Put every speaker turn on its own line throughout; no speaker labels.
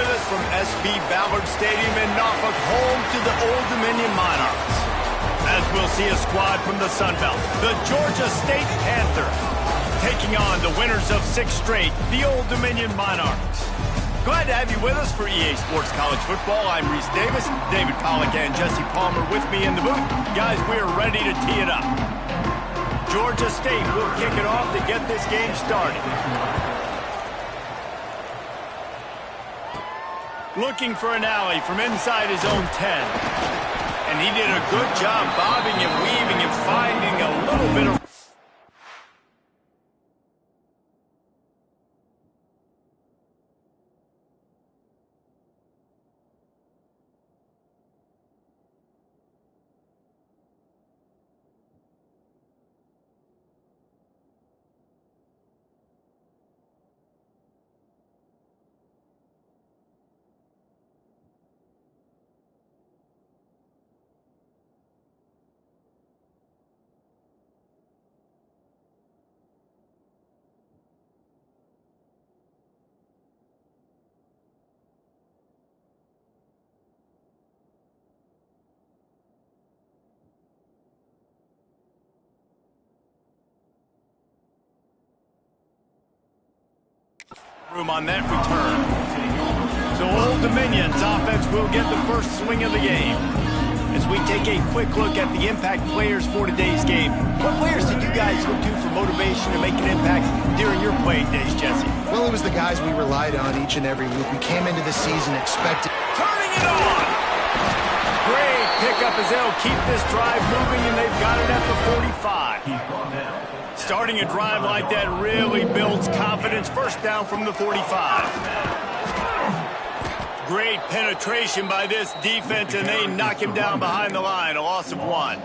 with us from SB Ballard Stadium in Norfolk, home to the Old Dominion Monarchs. As we'll see a squad from the Sun Belt, the Georgia State Panthers, taking on the winners of 6 straight, the Old Dominion Monarchs. Glad to have you with us for EA Sports College Football. I'm Reese Davis, David Pollack and Jesse Palmer with me in the booth. Guys, we're ready to tee it up. Georgia State will kick it off to get this game started. Looking for an alley from inside his own 10. And he did a good job bobbing and weaving and finding a little bit of... room on that return. So Old Dominion's offense will get the first swing of the game. As we take a quick look at the impact players for today's game, what players did you guys look to for motivation to make an impact during your playing days, Jesse?
Well, it was the guys we relied on each and every week. We came into the season expecting...
Turning it on! Great pickup as they'll keep this drive moving, and they've got it at the 45. Starting a drive like that really builds confidence. First down from the 45. Great penetration by this defense, and they knock him down behind the line. A loss of 1.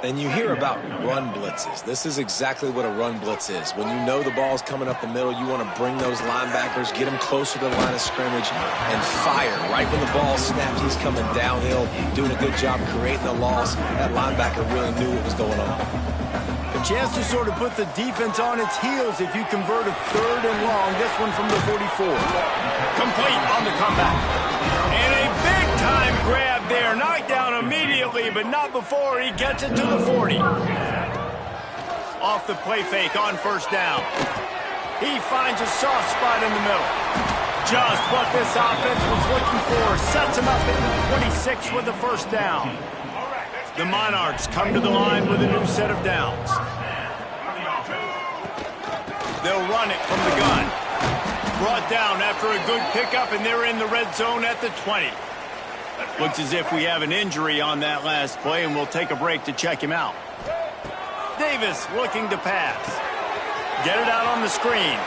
And you hear about run blitzes. This is exactly what a run blitz is. When you know the ball's coming up the middle, you want to bring those linebackers, get them closer to the line of scrimmage, and fire. Right when the ball snapped, he's coming downhill, doing a good job creating the loss. That linebacker really knew what was going on.
A chance to sort of put the defense on its heels if you convert a 3rd and long. This one from the 44. Complete on the comeback. And a big-time grab there. Knocked down immediately, but not before he gets it to the 40. Off the play fake on first down. He finds a soft spot in the middle. Just what this offense was looking for. Sets him up at the 26 with the first down. The Monarchs come to the line with a new set of downs. They'll run it from the gun. Brought down after a good pickup, and they're in the red zone at the 20. Looks as if we have an injury on that last play, and we'll take a break to check him out. Davis looking to pass. Get it out on the screen.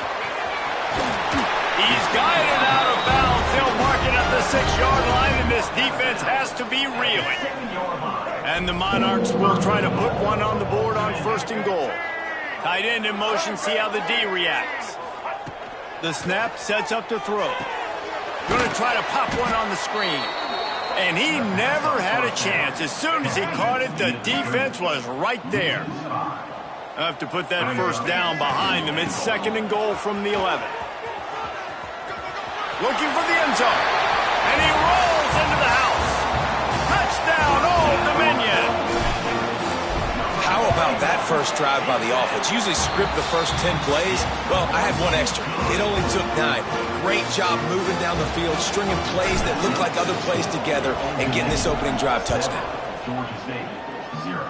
He's got it out of bounds. They'll mark it at the 6-yard line, and this defense has to be reeling. And the Monarchs will try to put one on the board on 1st and goal. Tight end in motion, see how the D reacts. The snap sets up to throw. Going to try to pop one on the screen. And he never had a chance. As soon as he caught it, the defense was right there. I have to put that first down behind them. It's 2nd and goal from the 11. Looking for the end zone. And he rolls into the house. Touchdown, Old Dominion.
How about that first drive by the offense? Usually script the first 10 plays. Well, I had one extra. It only took 9. Great job moving down the field, stringing plays that look like other plays together, and getting this opening drive touchdown.
Georgia State, 0.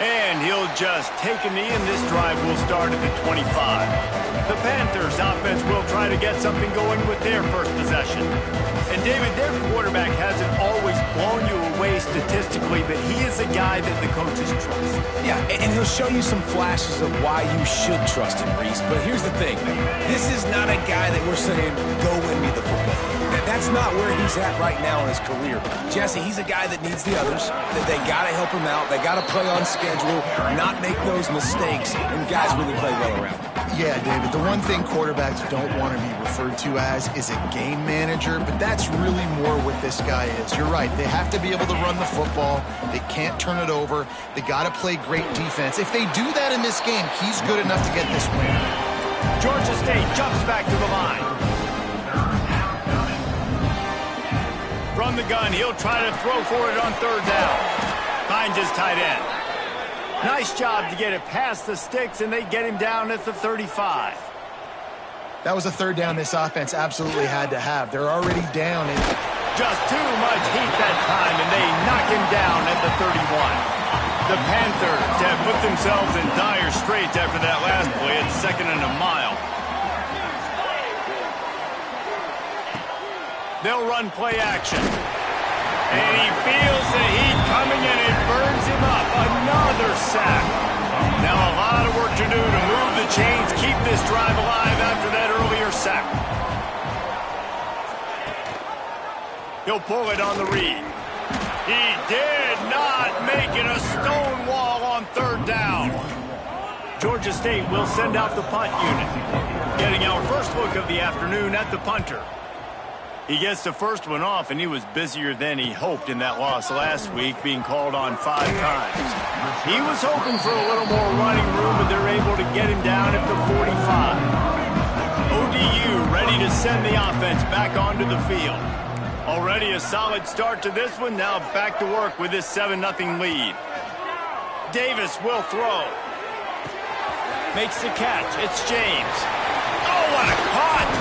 And he'll just take a knee, and this drive will start at the 25. The Panthers offense will try to get something going with their first possession. And David, their quarterback hasn't always blown you away statistically, but he is a guy that the coaches trust.
Yeah, and he'll show you some flashes of why you should trust him, Reese. But here's the thing. This is not a guy that we're saying, go win me the football. That's not where he's at right now in his career. Jesse, he's a guy that needs the others, that they got to help him out. They got to play on schedule, not make those mistakes, and guys really play well around him.
Yeah, David, the one thing quarterbacks don't want to be referred to as is a game manager, but that's really more what this guy is. You're right. They have to be able to run the football. They can't turn it over. They got to play great defense. If they do that in this game, he's good enough to get this win.
Georgia State jumps back to the line. From the gun, he'll try to throw for it on third down. Finds his tight end. Nice job to get it past the sticks, and they get him down at the 35.
That was a third down this offense absolutely had to have. They're already down. And
just too much heat that time, and they knock him down at the 31. The Panthers have put themselves in dire straits after that last play at 2nd and a mile. They'll run play action. And he feels the heat coming, and it burns him up. Another sack. Now a lot of work to do to move the chains, keep this drive alive after that earlier sack. He'll pull it on the read. He did not make it a stone wall on third down. Georgia State will send out the punt unit. Getting our first look of the afternoon at the punter. He gets the first one off, and he was busier than he hoped in that loss last week, being called on 5 times. He was hoping for a little more running room, but they're able to get him down at the 45. ODU ready to send the offense back onto the field. Already a solid start to this one. Now back to work with this 7-0 lead. Davis will throw. Makes the catch. It's James. Oh, what a caught!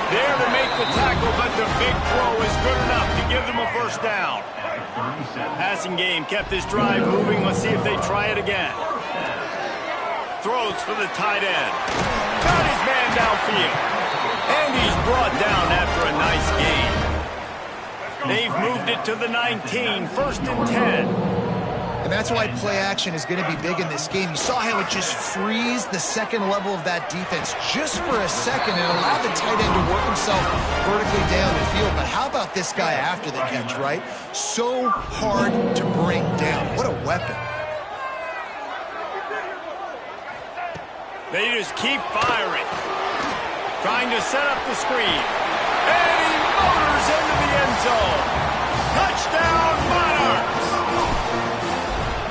There to make the tackle, but the big throw is good enough to give them a first down. Passing game kept this drive moving. Let's see if they try it again. Throws for the tight end. Got his man downfield. And he's brought down after a nice gain. They've moved it to the 19, 1st and 10.
And that's why play action is going to be big in this game. You saw how it just frees the second level of that defense just for a second and allowed the tight end to work himself vertically down the field. But how about this guy after the catch, right? So hard to bring down. What a weapon.
They just keep firing. Trying to set up the screen. And he motors into the end zone. Touchdown, Monarchs!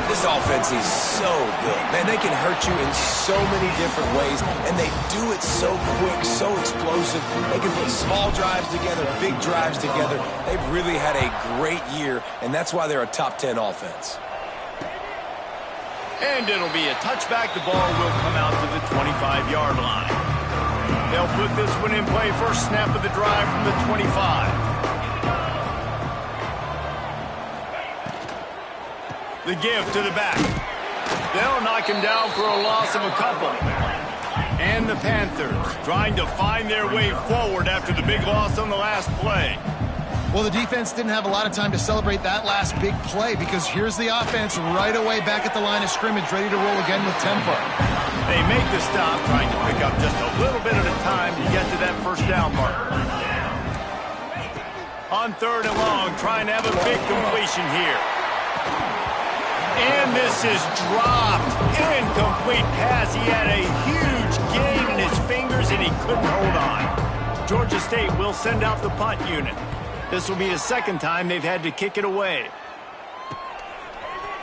This offense is so good. Man, they can hurt you in so many different ways, and they do it so quick, so explosive. They can put small drives together, big drives together. They've really had a great year, and that's why they're a top 10 offense.
And it'll be a touchback. The ball will come out to the 25-yard line. They'll put this one in play. First snap of the drive from the 25. The give to the back. They'll knock him down for a loss of a couple. And the Panthers trying to find their way forward after the big loss on the last play.
Well, the defense didn't have a lot of time to celebrate that last big play because here's the offense right away back at the line of scrimmage, ready to roll again with tempo.
They make the stop, trying to pick up just a little bit at a time to get to that first down marker. On 3rd and long, trying to have a big completion here. And this is dropped. Incomplete pass. He had a huge gain in his fingers, and he couldn't hold on. Georgia State will send out the punt unit. This will be the second time they've had to kick it away.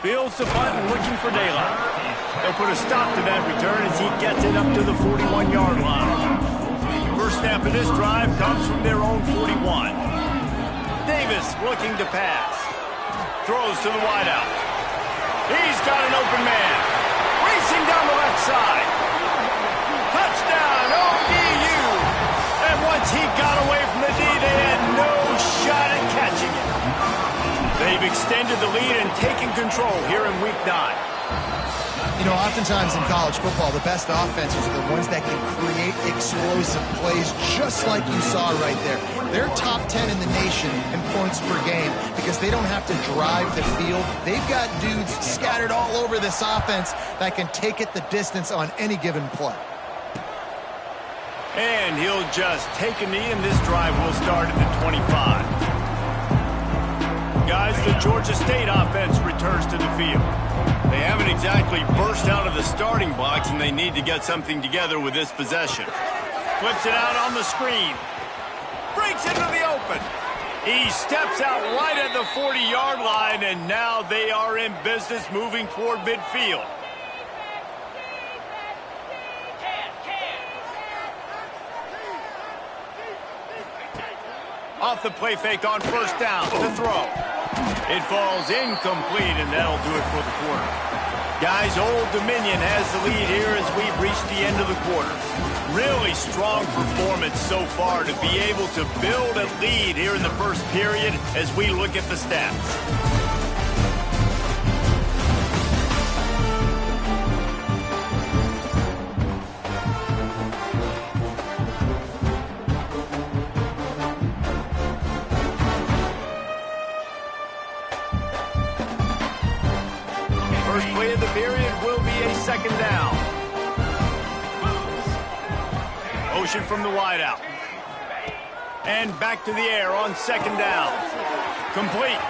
Fields the punt and looking for daylight. They'll put a stop to that return as he gets it up to the 41-yard line. First snap of this drive comes from their own 41. Davis looking to pass. Throws to the wideout. He's got an open man. Racing down the left side. Touchdown, ODU. And once he got away from the D, they had no shot at catching it. They've extended the lead and taken control here in Week 9.
You know, oftentimes in college football, the best offenses are the ones that can create explosive plays just like you saw right there. They're top 10 in the nation in points per game because they don't have to drive the field. They've got dudes scattered all over this offense that can take it the distance on any given play.
And he'll just take a knee, and this drive will start at the 25. Guys, the Georgia State offense returns to the field. They haven't exactly burst out of the starting blocks, and they need to get something together with this possession. Flips it out on the screen. Breaks into the open. He steps out right at the 40-yard line, and now they are in business moving toward midfield. Off the play fake on first down to throw. It falls incomplete, and that'll do it for the quarter. Guys, Old Dominion has the lead here as we've reached the end of the quarter. Really strong performance so far to be able to build a lead here in the first period as we look at the stats. First play of the period will be a second down. Motion from the wideout. And back to the air on second down. Complete.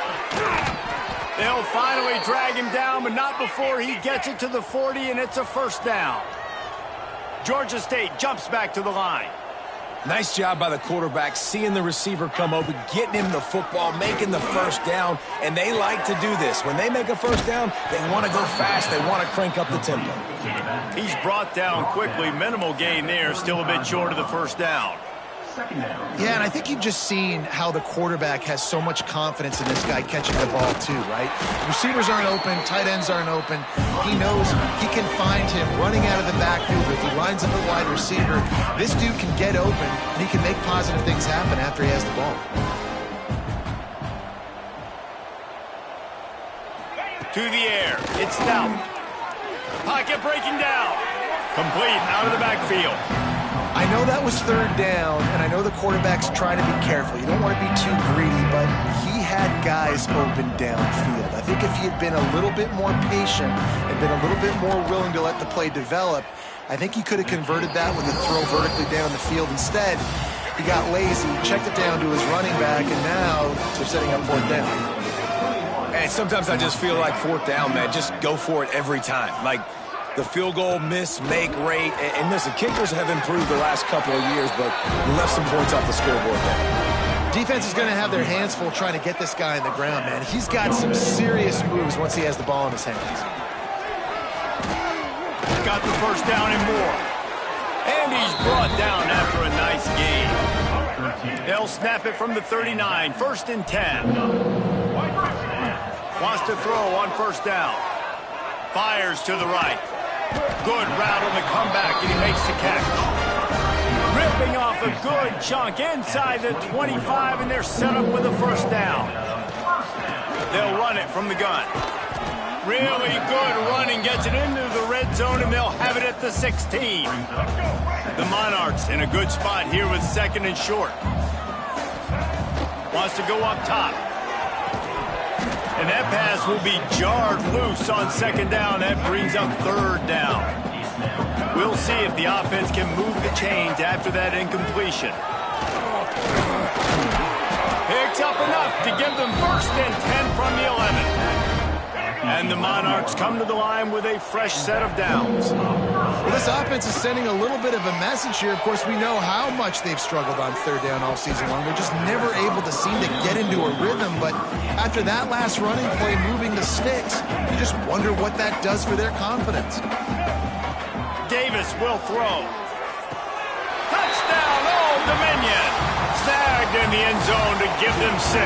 They'll finally drag him down, but not before he gets it to the 40, and it's a first down. Georgia State jumps back to the line.
Nice job by the quarterback, seeing the receiver come open, getting him the football, making the first down, and they like to do this. When they make a first down, they want to go fast. They want to crank up the tempo.
He's brought down quickly. Minimal gain there, still a bit short of the first down.
Yeah, and I think you've just seen how the quarterback has so much confidence in this guy catching the ball too, right? Receivers aren't open, tight ends aren't open. He knows he can find him running out of the backfield. If he lines up a wide receiver, this dude can get open, and he can make positive things happen after he has the ball.
To the air, it's Stout. Pocket breaking down. Complete, out of the backfield.
I know that was third down, and I know the quarterback's trying to be careful. You don't want to be too greedy, but he had guys open downfield. I think if he had been a little bit more patient and been a little bit more willing to let the play develop, I think he could have converted that with a throw vertically down the field. Instead, he got lazy, checked it down to his running back, and now they're setting up fourth down.
And sometimes I just feel like fourth down, man, just go for it every time. Like, the field goal miss-make rate. And listen, kickers have improved the last couple of years, but left some points off the scoreboard there.
Defense is going to have their hands full trying to get this guy on the ground, man. He's got some serious moves once he has the ball in his hands.
Got the first down and more. And he's brought down after a nice gain. They'll snap it from the 39, first and 10. Wants to throw on first down. Fires to the right. Good route on the comeback, and he makes the catch. Ripping off a good chunk inside the 25, and they're set up with a first down. They'll run it from the gun. Really good running, gets it into the red zone, and they'll have it at the 16. The Monarchs in a good spot here with second and short. Wants to go up top. And that pass will be jarred loose on second down. That brings up third down. We'll see if the offense can move the chains after that incompletion. Picks up enough to give them first and 10 from the 11. And the Monarchs come to the line with a fresh set of downs.
Well, this offense is sending a little bit of a message here. Of course, we know how much they've struggled on third down all season long. They're just never able to seem to get into a rhythm. But after that last running play, moving the sticks, you just wonder what that does for their confidence.
Davis will throw. Touchdown, Old Dominion. Snagged in the end zone to give them 6.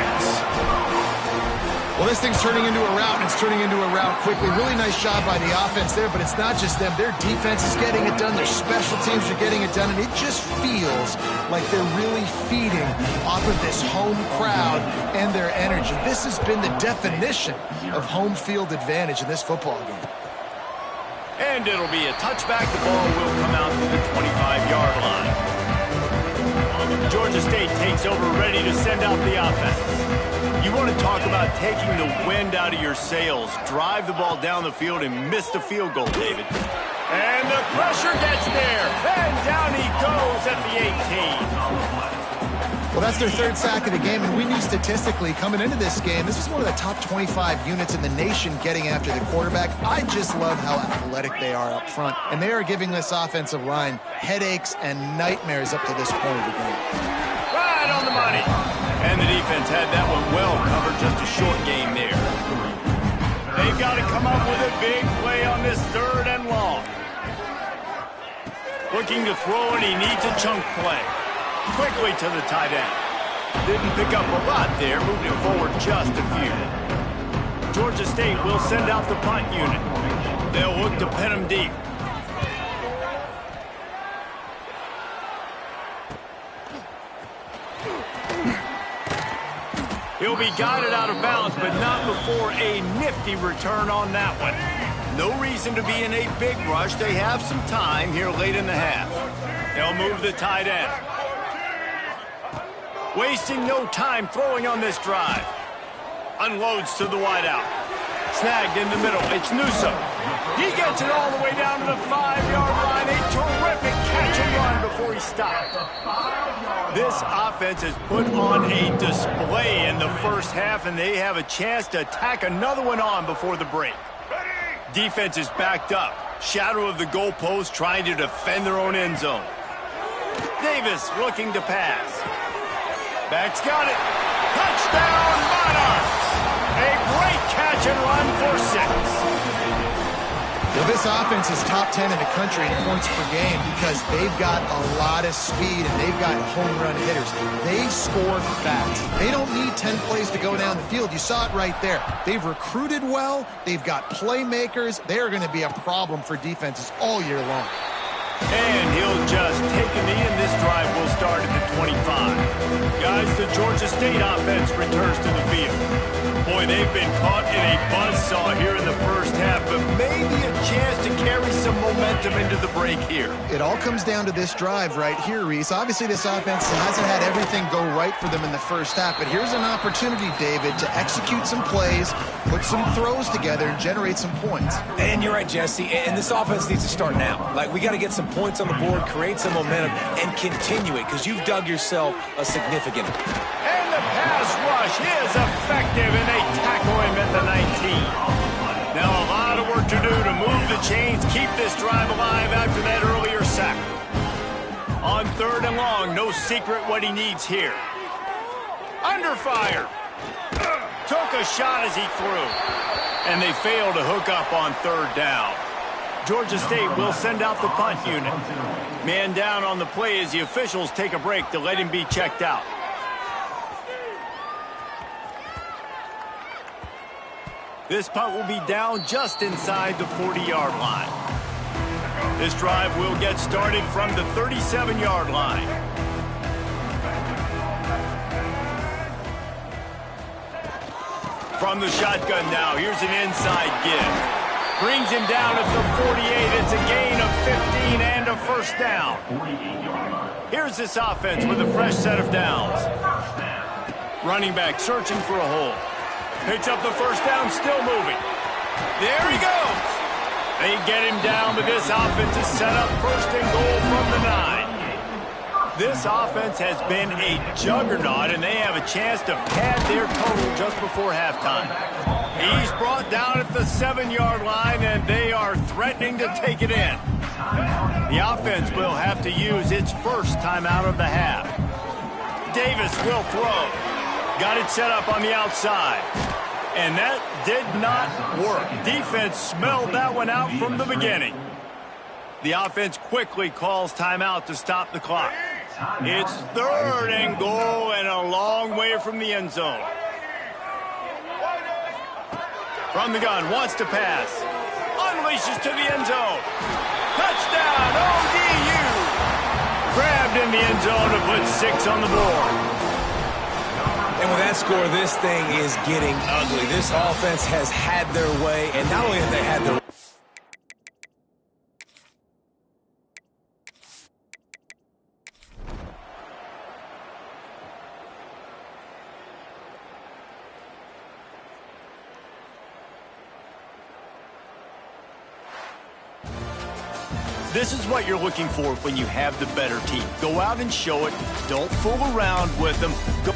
Well, this thing's turning into a rout, and it's turning into a rout quickly. Really nice job by the offense there, but it's not just them. Their defense is getting it done. Their special teams are getting it done, and it just feels like they're really feeding off of this home crowd and their energy. This has been the definition of home field advantage in this football game.
And it'll be a touchback. The ball will come out to the 25-yard line. Georgia State takes over, ready to send out the offense. You want to talk about taking the wind out of your sails. Drive the ball down the field and miss the field goal, David. And the pressure gets there. And down he goes at the 18.
Well, that's their third sack of the game, and we knew statistically coming into this game, this is one of the top 25 units in the nation getting after the quarterback. I just love how athletic they are up front, and they are giving this offensive line headaches and nightmares up to this point of the game.
Right on the money. And the defense had that one well covered, just a short game there. They've got to come up with a big play on this third and long. Looking to throw, and he needs a chunk play. Quickly to the tight end. Didn't pick up a lot there, moved it forward just a few. Georgia State will send out the punt unit. They'll look to pin them deep. He'll be guided out of bounds, but not before a nifty return on that one. No reason to be in a big rush. They have some time here late in the half. They'll move the tight end. Wasting no time throwing on this drive. Unloads to the wideout. Snagged in the middle. It's Newsom. He gets it all the way down to the 5-yard line. A terrific catch and run before he stopped. This offense has put on a display in the first half, and they have a chance to tack another one on before the break. Defense is backed up. Shadow of the goalpost, trying to defend their own end zone. Davis looking to pass. Back's got it. Touchdown, Monarchs! A great catch and run for 6.
Well, this offense is top 10 in the country in points per game because they've got a lot of speed and they've got home run hitters. They score fast. They don't need 10 plays to go down the field. You saw it right there. They've recruited well. They've got playmakers. They're going to be a problem for defenses all year long.
And he'll just take a knee, and this drive will start at the 25. Guys, the Georgia State offense returns to the field. Boy, they've been caught in a buzzsaw here in the first half, but maybe a chance to carry some momentum into the break here.
It all comes down to this drive right here, Reese. Obviously, this offense hasn't had everything go right for them in the first half, but here's an opportunity, David, to execute some plays, put some throws together, and generate some points.
And you're right, Jesse, and this offense needs to start now. Like, we got to get some points on the board, create some momentum, and continue it, because you've dug yourself a significant.
And the pass rush is effective, and they tackle him at the 19. Now a lot of work to do to move the chains, keep this drive alive after that earlier sack. On 3rd and long, no secret what he needs here. Under fire. Took a shot as he threw. And they fail to hook up on 3rd down. Georgia State will send out the punt unit. Man down on the play as the officials take a break to let him be checked out. This punt will be down just inside the 40-yard line. This drive will get started from the 37-yard line. From the shotgun now, here's an inside give. Brings him down at the 48. It's a gain of 15 and a first down. Here's this offense with a fresh set of downs. Running back searching for a hole. Picks up the first down, still moving. There he goes. They get him down, but this offense is set up 1st and goal from the 9. This offense has been a juggernaut, and they have a chance to pad their total just before halftime. He's brought down at the 7-yard line, and they are threatening to take it in. The offense will have to use its first timeout of the half. Davis will throw. Got it set up on the outside. And that did not work. Defense smelled that one out from the beginning. The offense quickly calls timeout to stop the clock. It's 3rd and goal and a long way from the end zone. From the gun, wants to pass. Unleashes to the end zone. Touchdown, ODU! Grabbed in the end zone to put 6 on the board.
And with that score, this thing is getting ugly. This offense has had their way, and not only have they had their way.
This is what you're looking for when you have the better team. Go out and show it. Don't fool around with them. Go